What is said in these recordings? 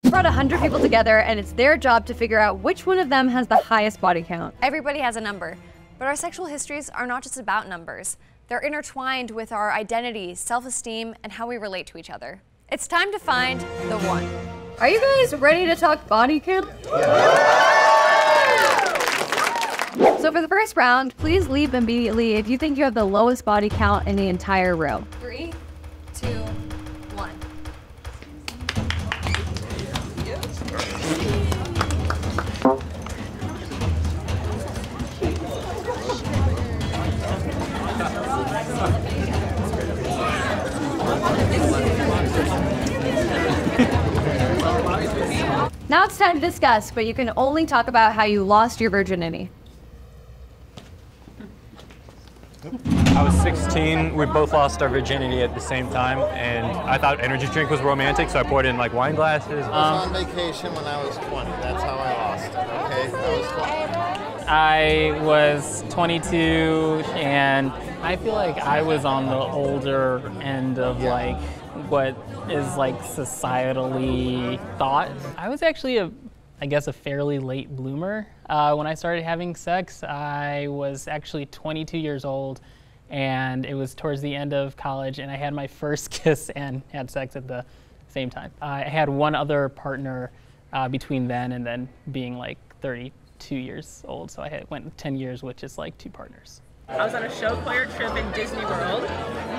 You brought 100 people together, and it's their job to figure out which one of them has the highest body count. Everybody has a number, but our sexual histories are not just about numbers. They're intertwined with our identity, self-esteem, and how we relate to each other. It's time to find the one. Are you guys ready to talk body count? So for the first round, please leave immediately if you think you have the lowest body count in the entire row. 3, 2, 1. Now it's time to discuss, but you can only talk about how you lost your virginity. I was 16. We both lost our virginity at the same time, and I thought energy drink was romantic, so I poured it in like wine glasses. I was on vacation when I was 20. That's how I lost. Okay, I was 20. I was 22, and I feel like I was on the older end of like what is like societally thought. I was actually I guess a fairly late bloomer. When I started having sex, I was actually 22 years old, and it was towards the end of college, and I had my first kiss and had sex at the same time. I had one other partner between then and then being like 32 years old, so I went 10 years with just like 2 partners. I was on a show choir trip in Disney World.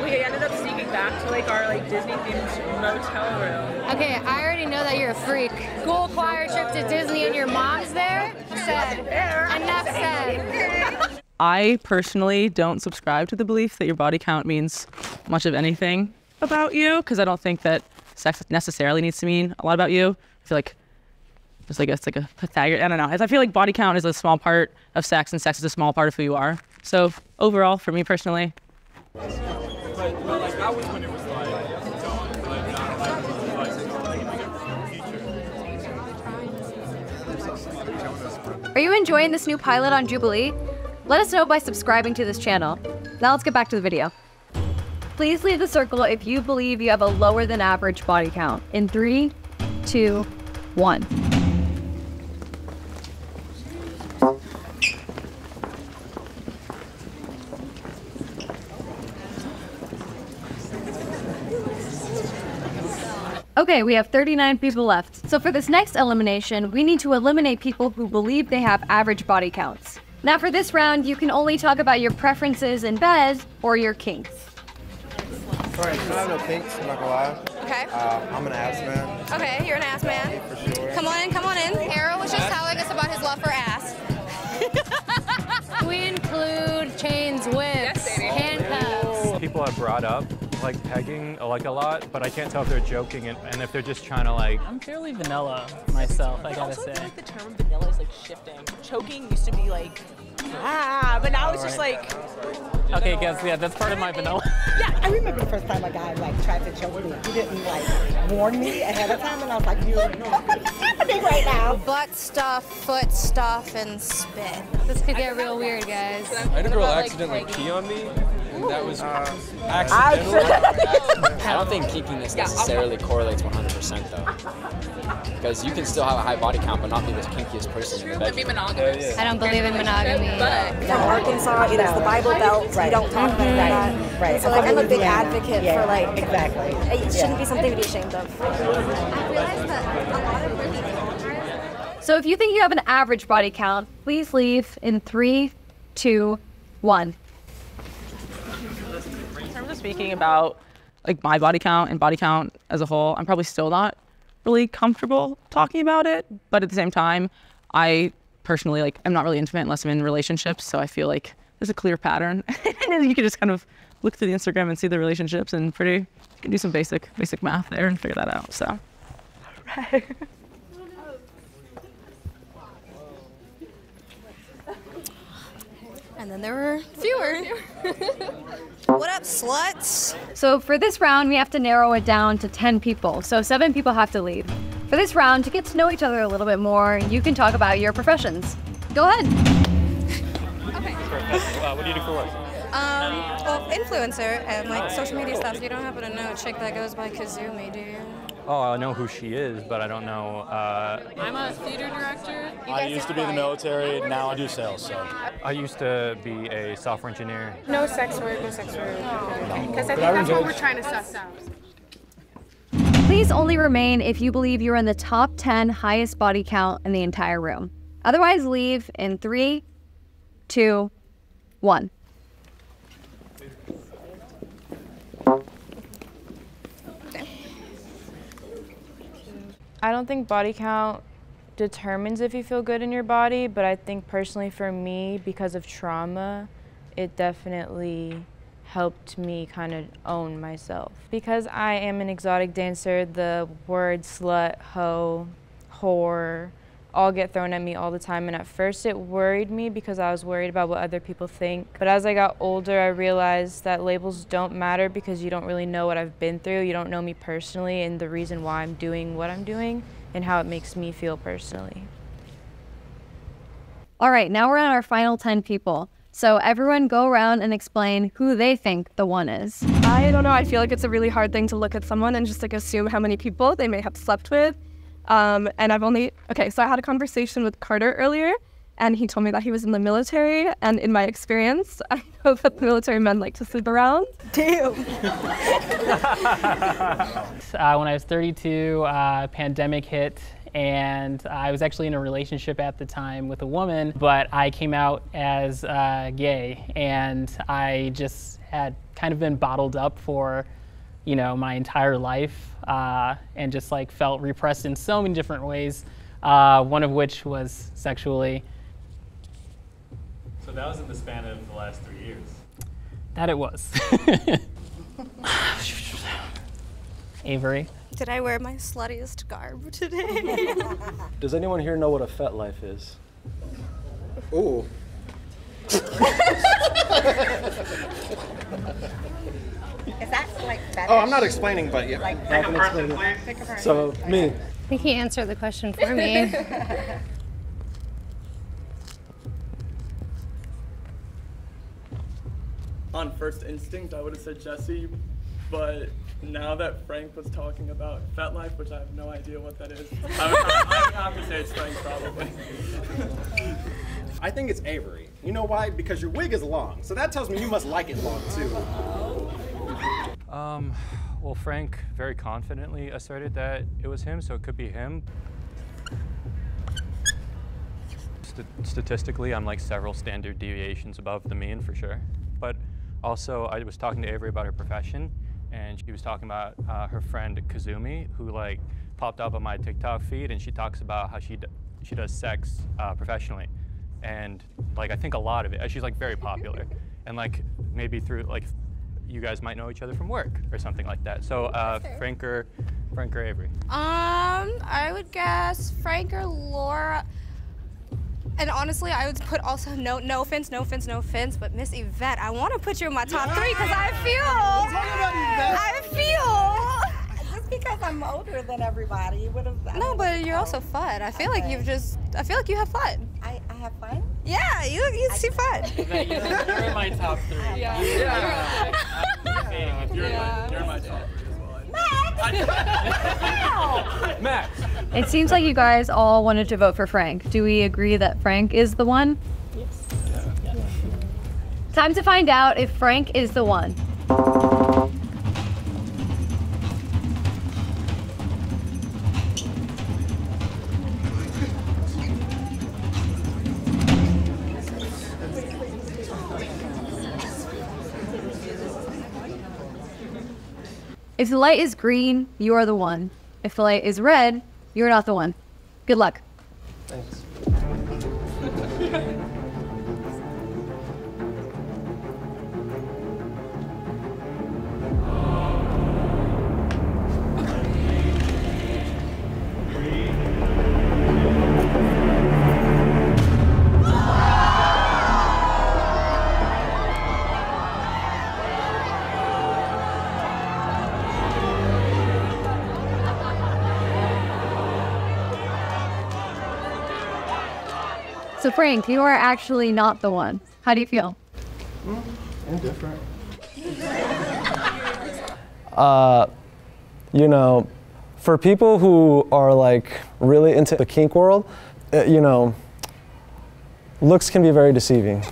We ended up sneaking back to like our Disney-themed motel room. Okay, I already know that you're a freak. School choir trip to Disney and your mom's there? Said. Enough said. I personally don't subscribe to the belief that your body count means much of anything about you, because I don't think that sex necessarily needs to mean a lot about you. I feel like just like it's like a Pythagorean, I don't know. I feel like body count is a small part of sex, and sex is a small part of who you are. So overall, for me personally. Are you enjoying this new pilot on Jubilee? Let us know by subscribing to this channel. Now let's get back to the video. Please leave the circle if you believe you have a lower than average body count. In 3, 2, 1. Okay, we have 39 people left. So for this next elimination, we need to eliminate people who believe they have average body counts. Now for this round, you can only talk about your preferences in bed or your kinks. Sorry, I have no kinks, I'm not gonna lie. Okay. I'm an ass man. Okay, you're an ass man. For sure. Come on in. Arrow was just telling us about his love for ass. We include chains, whips, handcuffs. People have brought up like pegging like a lot, but I can't tell if they're joking and if they're just trying to like. I'm fairly vanilla myself, I gotta say. I feel like the term vanilla is like shifting. Choking used to be like, but now it's just like. Okay, guess yeah, that's part of my vanilla. Yeah, I remember the first time a guy like tried to choke me. He didn't like warn me ahead of time, and I was like, "You're what's happening right now?" Butt stuff, foot stuff, and spit. This could get real weird, guys. I had a girl accidentally pee on me, and that was accidental. I don't think kinkiness necessarily correlates 100% though. Because you can still have a high body count but not be the kinkiest person in the bedroom. I don't believe in monogamy. From Arkansas, it is the Bible Belt. You don't talk about that. Right. So like I'm a big advocate for like exactly. It shouldn't be something to be ashamed of. I realize that a lot of really. So if you think you have an average body count, please leave in 3, 2, 1. In terms of speaking about like my body count and body count as a whole, I'm probably still not really comfortable talking about it, but at the same time, I personally I'm not really intimate unless I'm in relationships, so I feel like there's a clear pattern. And you can just kind of look through the Instagram and see the relationships, and you can do some basic math there and figure that out. So, all right. And then there were fewer. What up, sluts? So for this round, we have to narrow it down to 10 people. So 7 people have to leave. For this round, to get to know each other a little bit more, you can talk about your professions. Go ahead. Okay. What do you do for work? Well, influencer and like social media stuff. So you don't happen to know a chick that goes by Kazumi, do you? Oh, I know who she is, but I don't know. I'm a theater director. I used to be in the military, now I do sales, so. I used to be a software engineer. No sex work, no sex work. Because I think But that's what we're trying to suss out. Please only remain if you believe you're in the top 10 highest body count in the entire room. Otherwise, leave in 3, 2, 1. I don't think body count determines if you feel good in your body, but I think personally for me, because of trauma, it definitely helped me kind of own myself. Because I am an exotic dancer, the words slut, hoe, whore, all get thrown at me all the time, and at first it worried me because I was worried about what other people think. But as I got older, I realized that labels don't matter because you don't really know what I've been through, you don't know me personally and the reason why I'm doing what I'm doing and how it makes me feel personally. All right, now we're on our final 10 people. So everyone go around and explain who they think the one is. I don't know, I feel like it's a really hard thing to look at someone and just like assume how many people they may have slept with. And so I had a conversation with Carter earlier, and he told me that he was in the military, and in my experience, I know that the military men like to sleep around. Damn! When I was 32, pandemic hit, and I was actually in a relationship at the time with a woman, but I came out as gay, and I just had kind of been bottled up for my entire life, and just like felt repressed in so many different ways, one of which was sexually. So that was in the span of the last 3 years? That it was. Avery. Did I wear my sluttiest garb today? Does anyone here know what a fet life is? Ooh. Is that like fetish? Oh, I'm not explaining, but yeah. Like, I can explain it. So, me. I think he answered the question for me. On first instinct, I would have said Jesse, but now that Frank was talking about fet life, which I have no idea what that is, I would have to say it's Frank probably. I think it's Avery. You know why? Because your wig is long, so that tells me you must like it long too. Well, Frank very confidently asserted that it was him, so it could be him. Statistically, I'm like several standard deviations above the mean for sure. But also, I was talking to Avery about her profession, and she was talking about her friend Kazumi, who like popped up on my TikTok feed, and she talks about how she does sex professionally, and like I think a lot of it. She's like very popular, and like maybe through like you guys might know each other from work or something like that. So Frank or Avery? I would guess Frank or Laura. And honestly, I would put also, no offense, but Miss Yvette, I want to put you in my top 3 because I feel. Just because I'm older than everybody, you would have. No, but you're also fun. I feel like I feel like you have fun. I have fun? Yeah, you seem fun. You're in my top 3. Yeah. You're in my top 3 as well. Max! It seems like you guys all wanted to vote for Frank. Do we agree that Frank is the one? Yes. Time to find out if Frank is the one. If the light is green, you are the one. If the light is red, you're not the one. Good luck. Thanks. So Frank, you are actually not the one. How do you feel? You know, For people who are like really into the kink world, you know, looks can be very deceiving.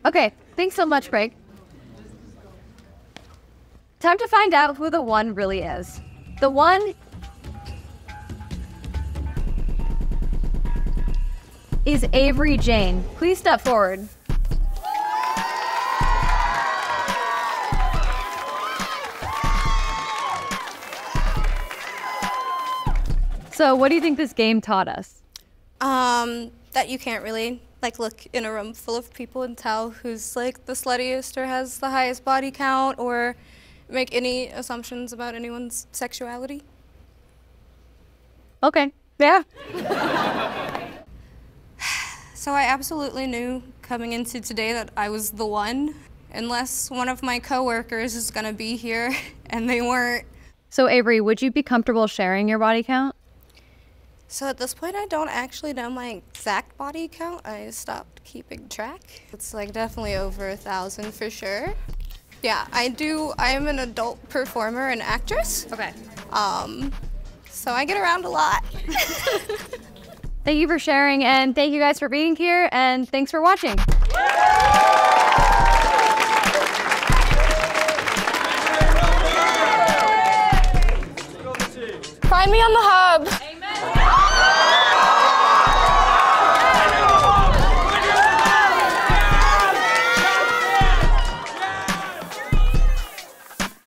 Okay, thanks so much, Frank. Time to find out who the one really is. The one is Avery Jane. Please step forward. So what do you think this game taught us? That you can't really like look in a room full of people and tell who's like the sluttiest or has the highest body count or make any assumptions about anyone's sexuality. Okay, yeah. So I absolutely knew coming into today that I was the one, unless one of my coworkers is gonna be here, and they weren't. So Avery, would you be comfortable sharing your body count? So at this point, I don't actually know my exact body count. I stopped keeping track. It's like definitely over 1,000 for sure. Yeah, I am an adult performer and actress. Okay. So I get around a lot. Thank you for sharing, and thank you guys for being here, and thanks for watching. Find me on the hub. Amen.